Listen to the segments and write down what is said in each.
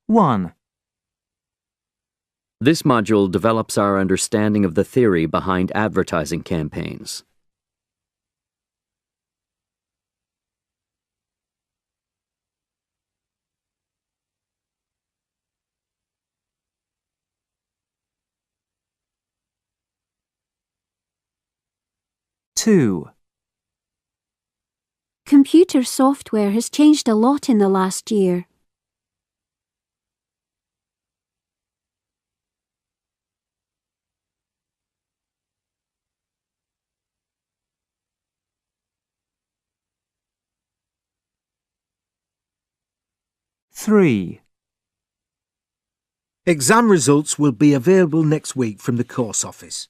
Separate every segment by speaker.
Speaker 1: 1.
Speaker 2: This module develops our understanding of the theory behind advertising campaigns.
Speaker 1: Two.
Speaker 3: Computer software has changed a lot in the last year.
Speaker 1: Three.
Speaker 4: Exam results will be available next week from the course office.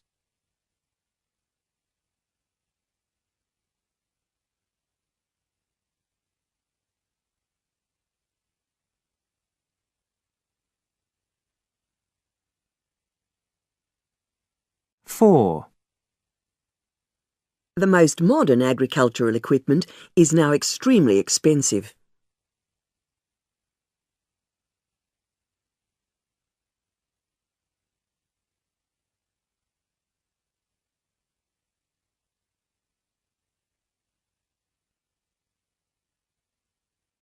Speaker 1: Four.
Speaker 5: The most modern agricultural equipment is now extremely expensive.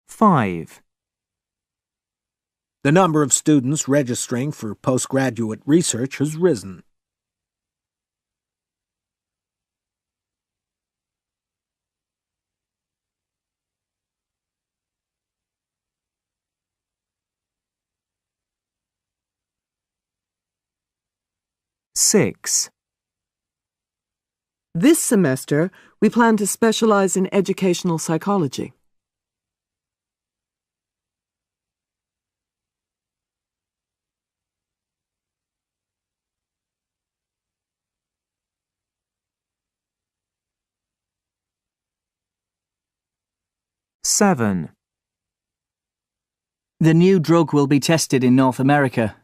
Speaker 1: Five.
Speaker 4: The number of students registering for postgraduate research has risen.
Speaker 1: Six.
Speaker 6: This semester, we plan to specialize in educational psychology.
Speaker 1: Seven.
Speaker 7: The new drug will be tested in North America.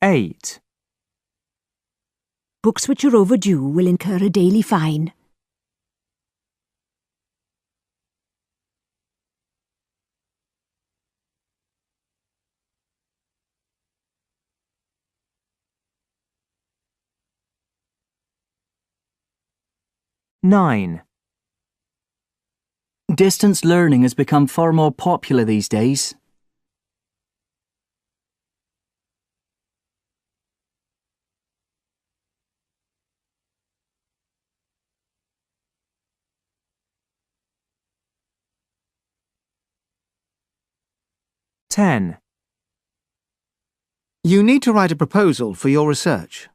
Speaker 1: Eight.
Speaker 3: Books which are overdue will incur a daily fine.
Speaker 1: Nine.
Speaker 7: Distance learning has become far more popular these days.
Speaker 1: Ten.
Speaker 8: You need to write a proposal for your research.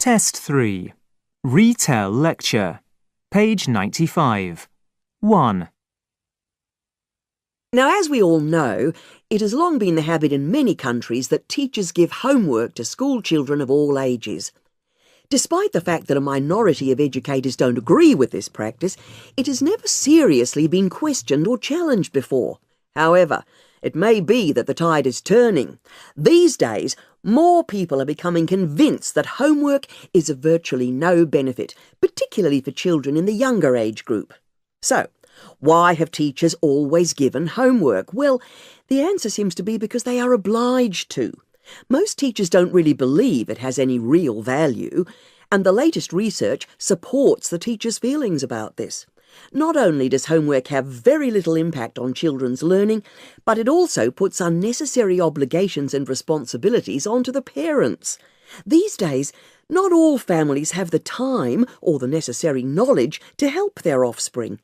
Speaker 1: Test 3. Retell lecture. Page 95. 1.
Speaker 5: Now, as we all know, it has long been the habit in many countries that teachers give homework to school children of all ages. Despite the fact that a minority of educators don't agree with this practice, it has never seriously been questioned or challenged before. However, it may be that the tide is turning. These days, more people are becoming convinced that homework is of virtually no benefit, particularly for children in the younger age group. So, why have teachers always given homework? Well, the answer seems to be because they are obliged to. Most teachers don't really believe it has any real value, and the latest research supports the teachers' feelings about this. Not only does homework have very little impact on children's learning, but it also puts unnecessary obligations and responsibilities onto the parents. These days, not all families have the time or the necessary knowledge to help their offspring.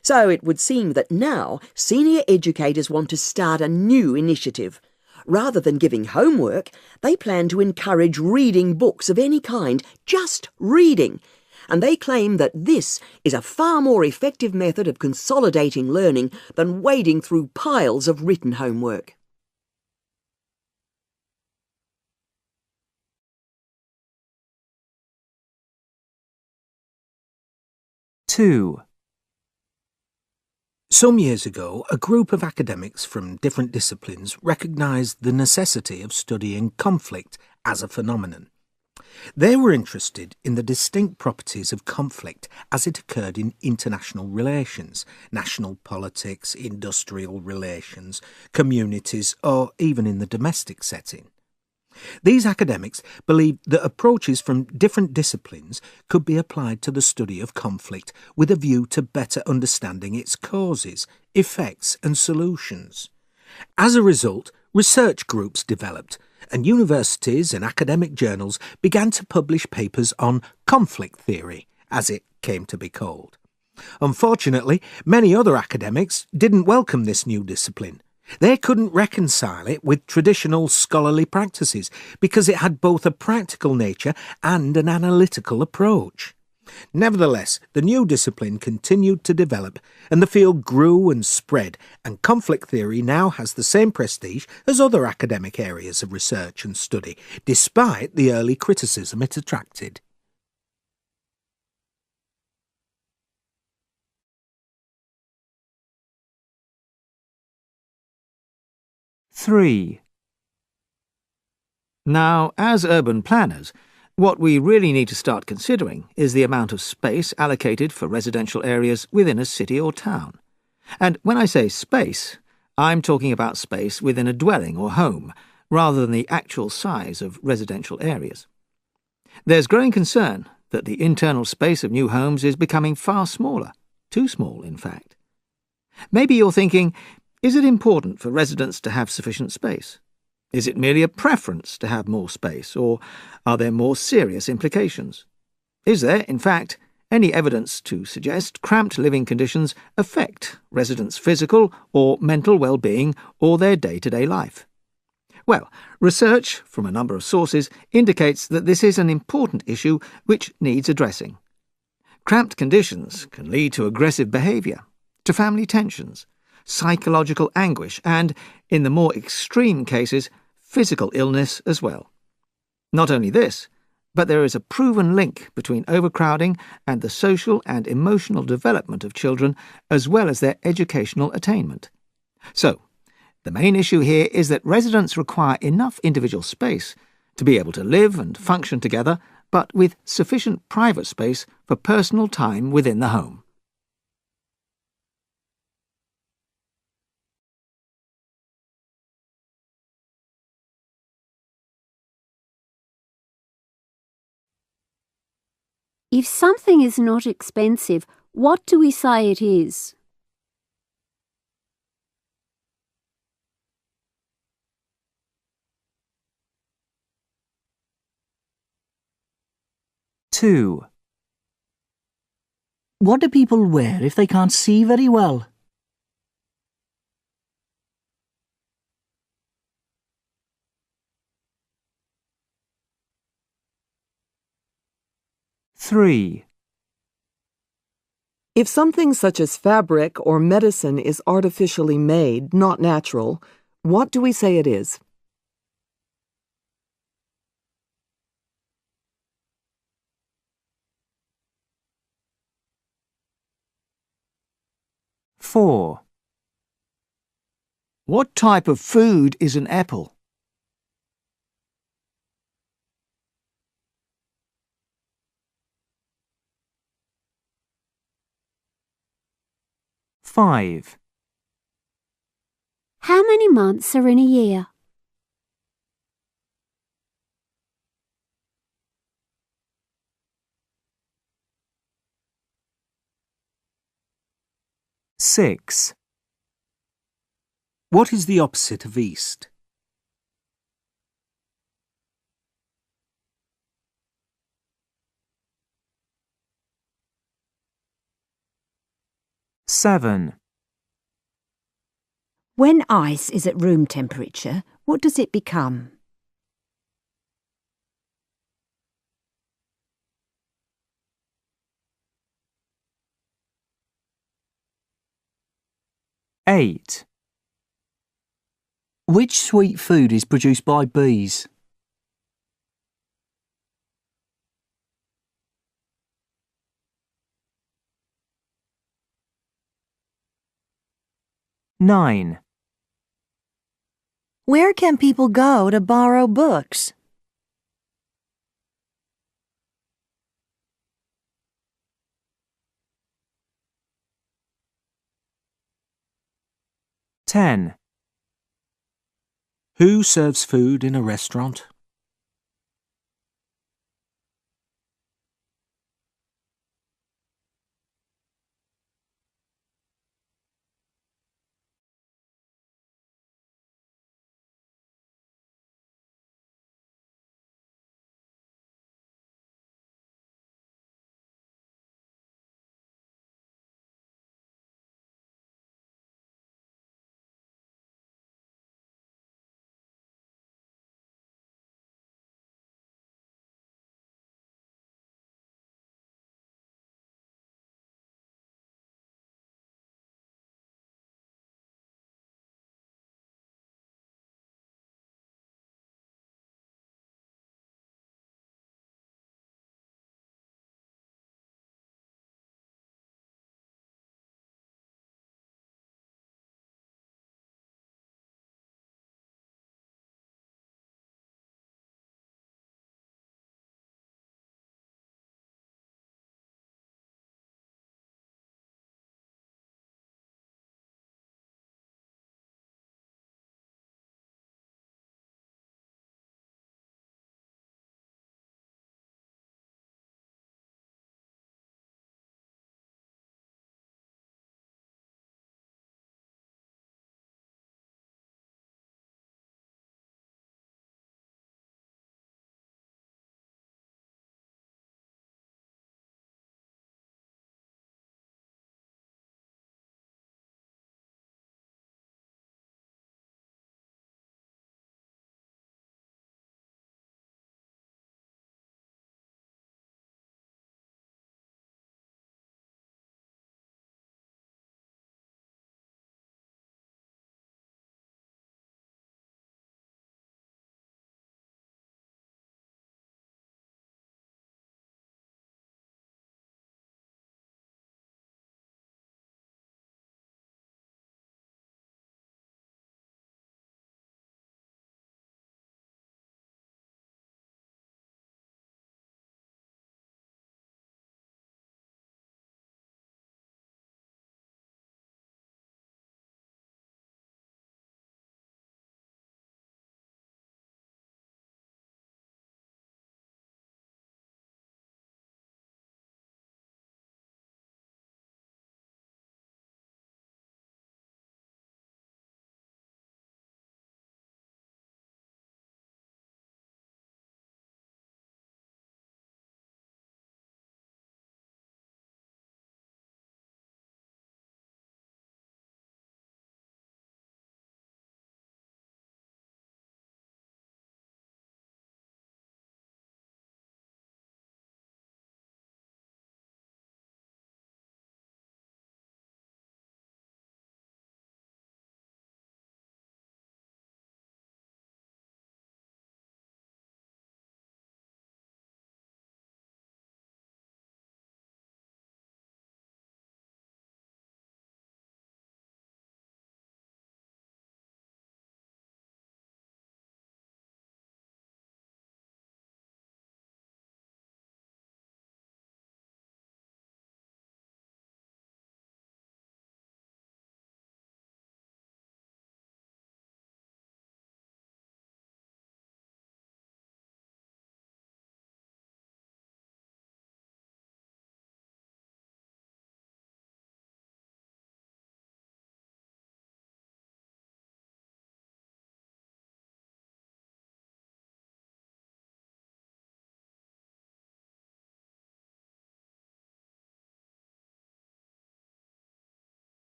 Speaker 5: So it would seem that now senior educators want to start a new initiative. Rather than giving homework, they plan to encourage reading books of any kind, just reading. And they claim that this is a far more effective method of consolidating learning than wading through piles of written homework.
Speaker 1: Two.
Speaker 4: Some years ago, a group of academics from different disciplines recognised the necessity of studying conflict as a phenomenon. They were interested in the distinct properties of conflict as it occurred in international relations, national politics, industrial relations, communities, or even in the domestic setting. These academics believed that approaches from different disciplines could be applied to the study of conflict with a view to better understanding its causes, effects and solutions. As a result, research groups developed, and universities and academic journals began to publish papers on conflict theory, as it came to be called. Unfortunately, many other academics didn't welcome this new discipline. They couldn't reconcile it with traditional scholarly practices because it had both a practical nature and an analytical approach. Nevertheless, the new discipline continued to develop, and the field grew and spread, and conflict theory now has the same prestige as other academic areas of research and study, despite the early criticism it attracted.
Speaker 1: Three.
Speaker 8: Now, as urban planners, what we really need to start considering is the amount of space allocated for residential areas within a city or town. And when I say space, I'm talking about space within a dwelling or home, rather than the actual size of residential areas. There's growing concern that the internal space of new homes is becoming far smaller, too small, in fact. Maybe you're thinking, is it important for residents to have sufficient space? Is it merely a preference to have more space, or are there more serious implications? Is there, in fact, any evidence to suggest cramped living conditions affect residents' physical or mental well-being or their day-to-day life? Well, research from a number of sources indicates that this is an important issue which needs addressing. Cramped conditions can lead to aggressive behaviour, to family tensions, psychological anguish, and, in the more extreme cases, physical illness as well. Not only this, but there is a proven link between overcrowding and the social and emotional development of children, as well as their educational attainment. So, the main issue here is that residents require enough individual space to be able to live and function together, but with sufficient private space for personal time within the home.
Speaker 3: If something is not expensive, what do we say it is?
Speaker 1: Two.
Speaker 7: What do people wear if they can't see very well?
Speaker 1: 3,
Speaker 6: If something such as fabric or medicine is artificially made, not natural, what do we say it is?
Speaker 1: 4,
Speaker 8: What type of food is an apple?
Speaker 1: 5,
Speaker 3: How many months are in a year?
Speaker 1: 6,
Speaker 4: What is the opposite of east?
Speaker 1: 7,
Speaker 9: When ice is at room temperature, what does it become?
Speaker 1: 8,
Speaker 7: Which sweet food is produced by bees?
Speaker 1: 9,
Speaker 9: Where can people go to borrow books?
Speaker 1: 10.
Speaker 4: Who serves food in a restaurant?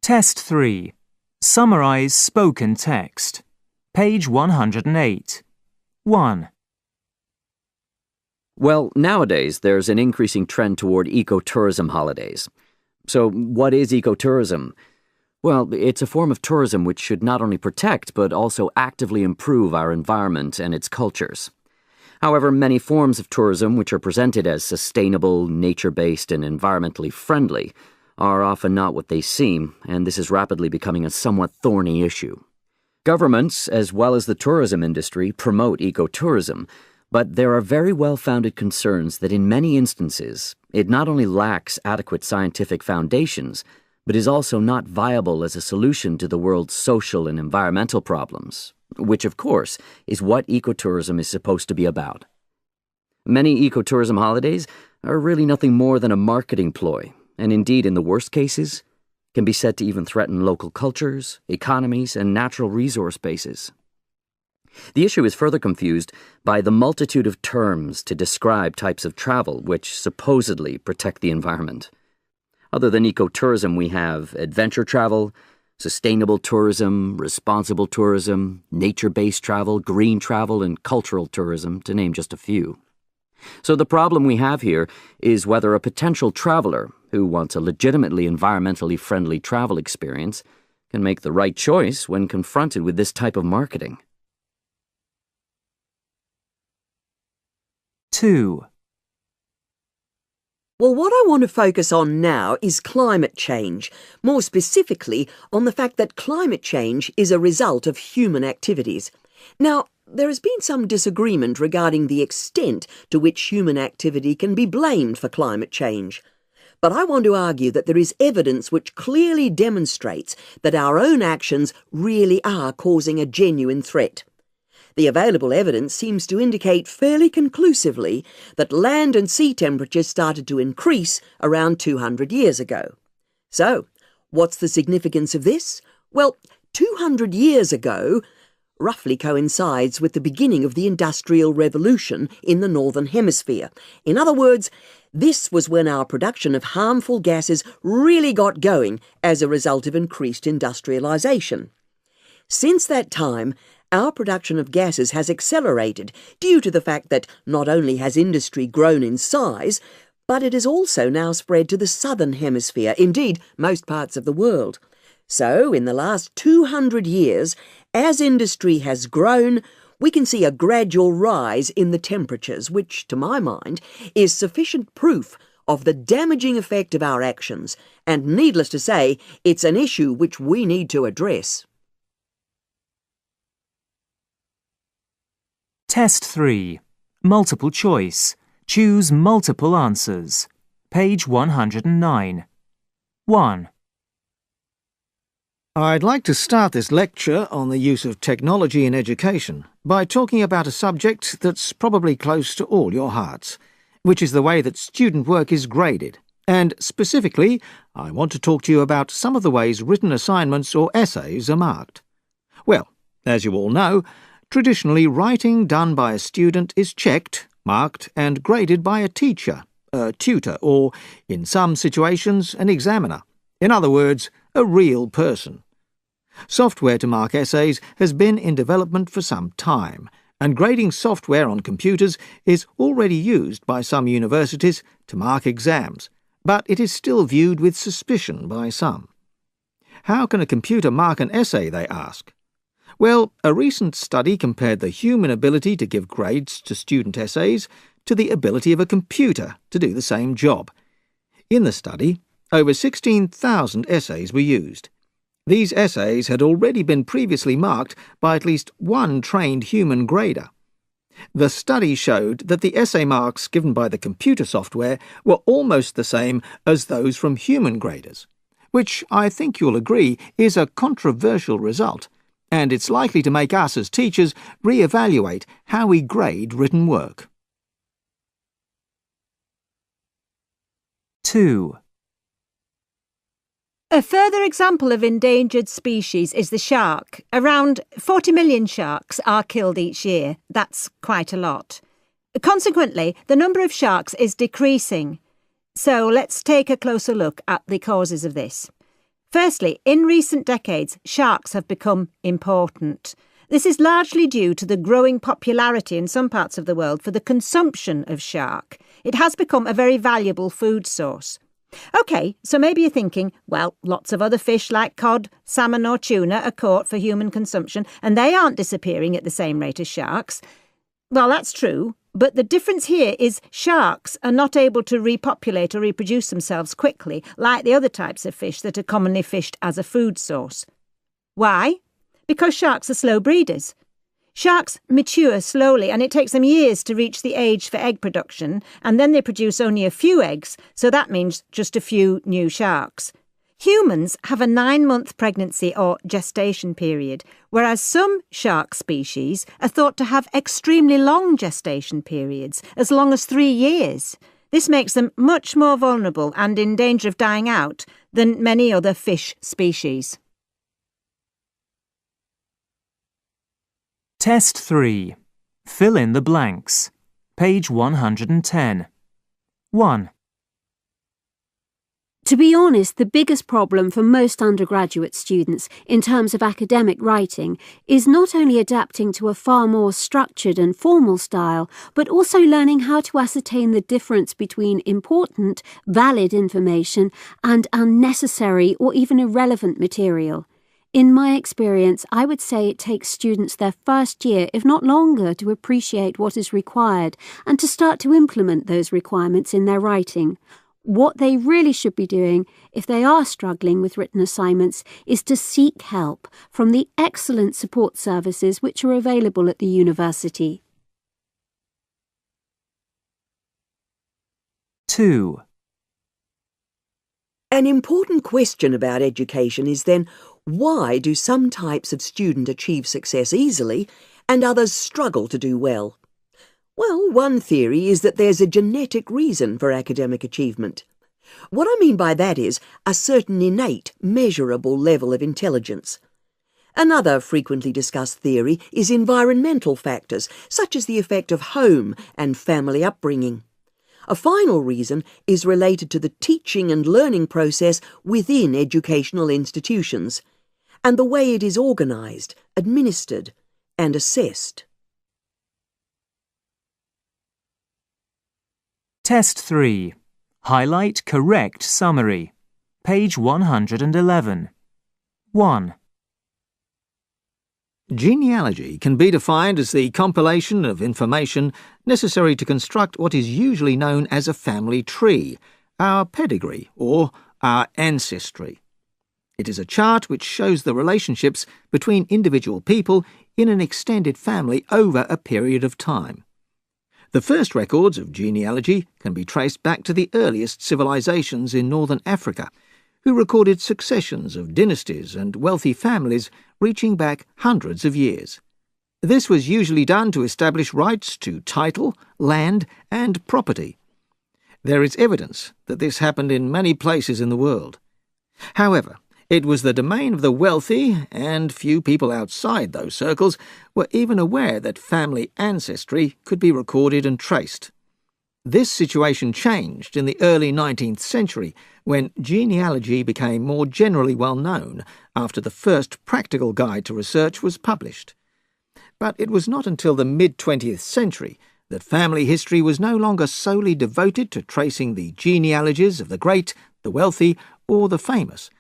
Speaker 1: Test 3. Summarize spoken text. Page 108. 1.
Speaker 2: Well, nowadays there's an increasing trend toward ecotourism holidays. So, what is ecotourism? Well, it's a form of tourism which should not only protect but also actively improve our environment and its cultures. However, many forms of tourism which are presented as sustainable, nature-based, and environmentally friendly are often not what they seem, and this is rapidly becoming a somewhat thorny issue. Governments, as well as the tourism industry, promote ecotourism, but there are very well-founded concerns that in many instances it not only lacks adequate scientific foundations, but is also not viable as a solution to the world's social and environmental problems, which, of course, is what ecotourism is supposed to be about. Many ecotourism holidays are really nothing more than a marketing ploy, and indeed, in the worst cases, can be said to even threaten local cultures, economies, and natural resource bases. The issue is further confused by the multitude of terms to describe types of travel which supposedly protect the environment. Other than ecotourism, we have adventure travel, sustainable tourism, responsible tourism, nature-based travel, green travel, and cultural tourism, to name just a few. So the problem we have here is whether a potential traveler who wants a legitimately environmentally friendly travel experience can make the right choice when confronted with this type of marketing.
Speaker 1: 2.
Speaker 5: Well, what I want to focus on now is climate change, more specifically on the fact that climate change is a result of human activities. Now, there has been some disagreement regarding the extent to which human activity can be blamed for climate change. But I want to argue that there is evidence which clearly demonstrates that our own actions really are causing a genuine threat. The available evidence seems to indicate fairly conclusively that land and sea temperatures started to increase around 200 years ago. So, what's the significance of this? Well, 200 years ago roughly coincides with the beginning of the Industrial Revolution in the Northern Hemisphere. In other words, this was when our production of harmful gases really got going as a result of increased industrialisation. Since that time, our production of gases has accelerated due to the fact that not only has industry grown in size, but it has also now spread to the southern hemisphere, indeed most parts of the world. So, in the last 200 years, as industry has grown, we can see a gradual rise in the temperatures, which, to my mind, is sufficient proof of the damaging effect of our actions, and needless to say, it's an issue which we need to address.
Speaker 1: Test 3. Multiple choice. Choose multiple answers. Page 109. 1.
Speaker 8: I'd like to start this lecture on the use of technology in education by talking about a subject that's probably close to all your hearts, which is the way that student work is graded. And specifically, I want to talk to you about some of the ways written assignments or essays are marked. Well, as you all know, traditionally, writing done by a student is checked, marked, and graded by a teacher, a tutor, or, in some situations, an examiner. In other words, a real person. Software to mark essays has been in development for some time, and grading software on computers is already used by some universities to mark exams, but it is still viewed with suspicion by some. How can a computer mark an essay, they ask? Well, a recent study compared the human ability to give grades to student essays to the ability of a computer to do the same job. In the study, over 16,000 essays were used. These essays had already been previously marked by at least one trained human grader. The study showed that the essay marks given by the computer software were almost the same as those from human graders, which I think you'll agree is a controversial result, and it's likely to make us as teachers re-evaluate how we grade written work.
Speaker 1: 2.
Speaker 9: A further example of endangered species is the shark. Around 40 million sharks are killed each year. That's quite a lot. Consequently, the number of sharks is decreasing. So let's take a closer look at the causes of this. Firstly, in recent decades, sharks have become important. This is largely due to the growing popularity in some parts of the world for the consumption of shark. It has become a very valuable food source. OK, so maybe you're thinking, well, lots of other fish like cod, salmon or tuna are caught for human consumption and they aren't disappearing at the same rate as sharks. Well, that's true, but the difference here is sharks are not able to repopulate or reproduce themselves quickly like the other types of fish that are commonly fished as a food source. Why? Because sharks are slow breeders. Sharks mature slowly and it takes them years to reach the age for egg production, and then they produce only a few eggs, so that means just a few new sharks. Humans have a 9-month pregnancy or gestation period, whereas some shark species are thought to have extremely long gestation periods, as long as 3 years. This makes them much more vulnerable and in danger of dying out than many other fish species.
Speaker 1: Test 3. Fill in the blanks. Page 110. 1.
Speaker 3: To be honest, the biggest problem for most undergraduate students in terms of academic writing is not only adapting to a far more structured and formal style, but also learning how to ascertain the difference between important, valid information and unnecessary or even irrelevant material. In my experience, I would say it takes students their first year, if not longer, to appreciate what is required and to start to implement those requirements in their writing. What they really should be doing, if they are struggling with written assignments, is to seek help from the excellent support services which are available at the university.
Speaker 1: 2.
Speaker 5: An important question about education is then, why do some types of student achieve success easily and others struggle to do well? Well, one theory is that there's a genetic reason for academic achievement. What I mean by that is a certain innate, measurable level of intelligence. Another frequently discussed theory is environmental factors, such as the effect of home and family upbringing. A final reason is related to the teaching and learning process within educational institutions, and the way it is organised, administered, and assessed.
Speaker 1: Test 3. Highlight correct summary. Page 111. 1.
Speaker 8: Genealogy can be defined as the compilation of information necessary to construct what is usually known as a family tree, our pedigree, or our ancestry. It is a chart which shows the relationships between individual people in an extended family over a period of time. The first records of genealogy can be traced back to the earliest civilizations in northern Africa, who recorded successions of dynasties and wealthy families reaching back hundreds of years. This was usually done to establish rights to title, land, and property. There is evidence that this happened in many places in the world. However, it was the domain of the wealthy, and few people outside those circles were even aware that family ancestry could be recorded and traced. This situation changed in the early 19th century, when genealogy became more generally well known after the first practical guide to research was published. But it was not until the mid-20th century that family history was no longer solely devoted to tracing the genealogies of the great, the wealthy, or the famous,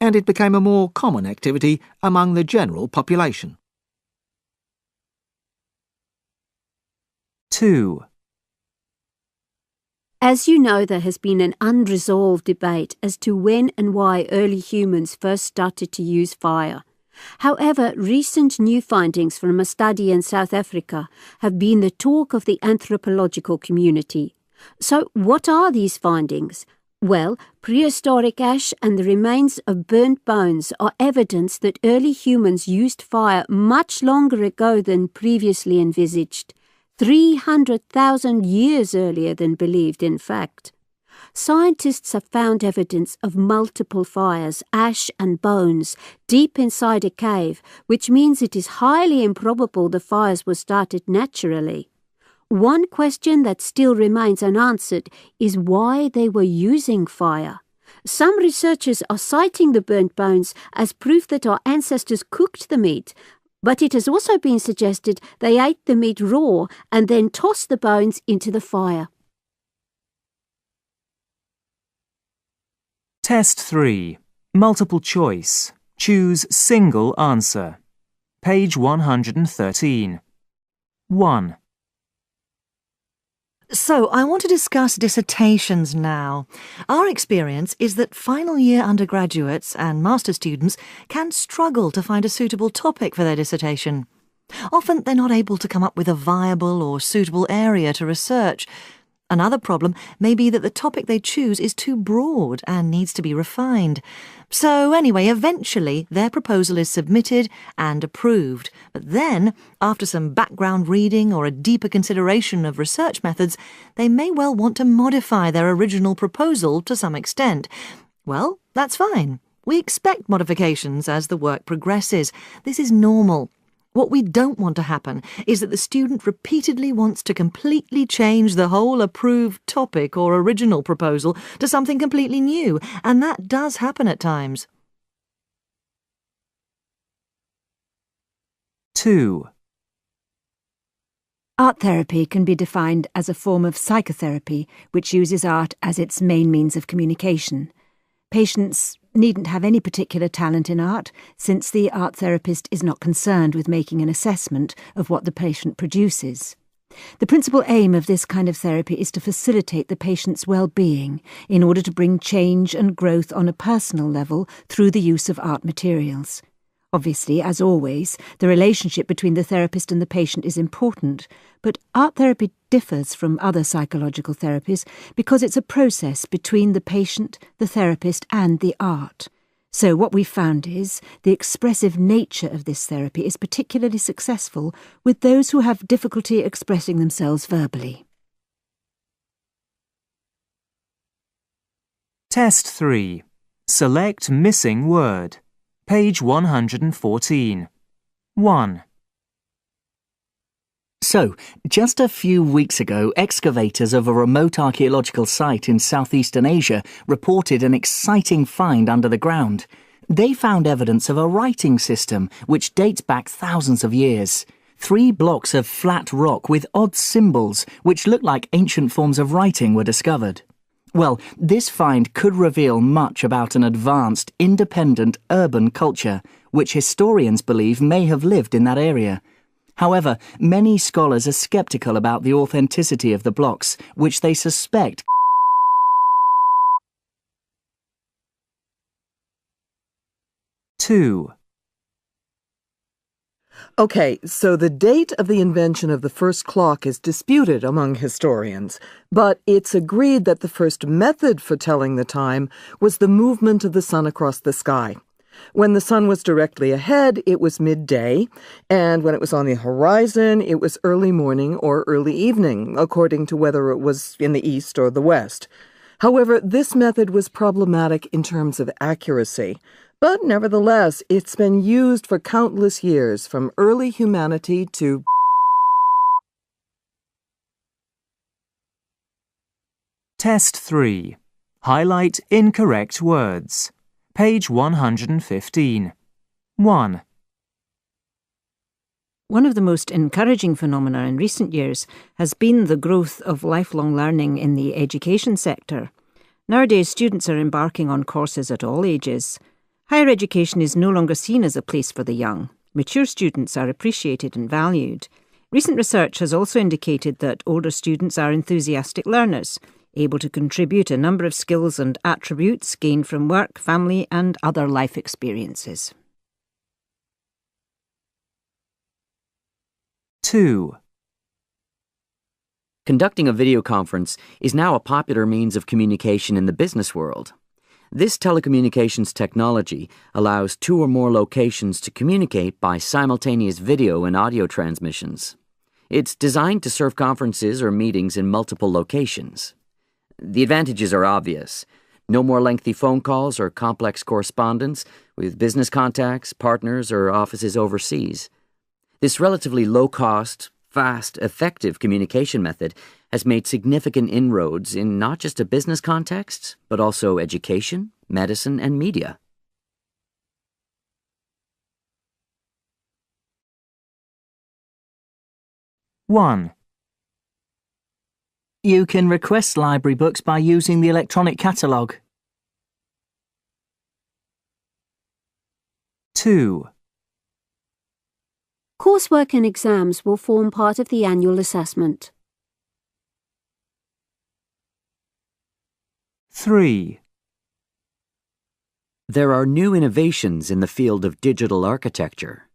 Speaker 8: and it became a more common activity among the general population.
Speaker 1: 2.
Speaker 3: As you know, there has been an unresolved debate as to when and why early humans first started to use fire. However, recent new findings from a study in South Africa have been the talk of the anthropological community. So, what are these findings? Well, prehistoric ash and the remains of burnt bones are evidence that early humans used fire much longer ago than previously envisaged, 300,000 years earlier than believed, in fact. Scientists have found evidence of multiple fires, ash and bones, deep inside a cave, which means it is highly improbable the fires were started naturally. One question that still remains unanswered is why they were using fire. Some researchers are citing the burnt bones as proof that our ancestors cooked the meat, but it has also been suggested they ate the meat raw and then tossed the bones into the fire.
Speaker 1: Test 3. Multiple choice. Choose single answer. Page 113. 1.
Speaker 10: So, I want to discuss dissertations now. Our experience is that final year undergraduates and master students can struggle to find a suitable topic for their dissertation. Often they're not able to come up with a viable or suitable area to research. Another problem may be that the topic they choose is too broad and needs to be refined. So anyway, eventually their proposal is submitted and approved. But then, after some background reading or a deeper consideration of research methods, they may well want to modify their original proposal to some extent. Well, that's fine. We expect modifications as the work progresses. This is normal. What we don't want to happen is that the student repeatedly wants to completely change the whole approved topic or original proposal to something completely new, and that does happen at times.
Speaker 1: 2.
Speaker 9: Art therapy can be defined as a form of psychotherapy which uses art as its main means of communication. Patients needn't have any particular talent in art, since the art therapist is not concerned with making an assessment of what the patient produces. The principal aim of this kind of therapy is to facilitate the patient's well-being in order to bring change and growth on a personal level through the use of art materials. Obviously, as always, the relationship between the therapist and the patient is important, but art therapy differs from other psychological therapies because it's a process between the patient, the therapist, and the art. So what we found is the expressive nature of this therapy is particularly successful with those who have difficulty expressing themselves verbally.
Speaker 1: Test 3. Select missing word. Page 114. 1.
Speaker 7: So, just a few weeks ago, excavators of a remote archaeological site in southeastern Asia reported an exciting find under the ground. They found evidence of a writing system which dates back thousands of years. 3 blocks of flat rock with odd symbols which look like ancient forms of writing were discovered. Well, this find could reveal much about an advanced, independent urban culture, which historians believe may have lived in that area. However, many scholars are skeptical about the authenticity of the blocks, which they suspect.
Speaker 1: 2.
Speaker 6: Okay, so the date of the invention of the first clock is disputed among historians, but it's agreed that the first method for telling the time was the movement of the sun across the sky. When the sun was directly ahead, it was midday, and when it was on the horizon, it was early morning or early evening, according to whether it was in the east or the west. However, this method was problematic in terms of accuracy. But nevertheless, it's been used for countless years, from early humanity to...
Speaker 1: Test 3. Highlight incorrect words. Page 115. 1.
Speaker 9: One of the most encouraging phenomena in recent years has been the growth of lifelong learning in the education sector. Nowadays, students are embarking on courses at all ages. Higher education is no longer seen as a place for the young. Mature students are appreciated and valued. Recent research has also indicated that older students are enthusiastic learners, able to contribute a number of skills and attributes gained from work, family, and other life experiences.
Speaker 1: 2.
Speaker 2: Conducting a video conference is now a popular means of communication in the business world. This telecommunications technology allows 2 or more locations to communicate by simultaneous video and audio transmissions. It's designed to serve conferences or meetings in multiple locations. The advantages are obvious. No more lengthy phone calls or complex correspondence with business contacts, partners, or offices overseas. This relatively low-cost, fast, effective communication method has made significant inroads in not just a business context, but also education, medicine, and media.
Speaker 1: One.
Speaker 7: You can request library books by using the electronic catalogue.
Speaker 1: 2.
Speaker 3: Coursework and exams will form part of the annual assessment.
Speaker 1: 3.
Speaker 2: There are new innovations in the field of digital architecture.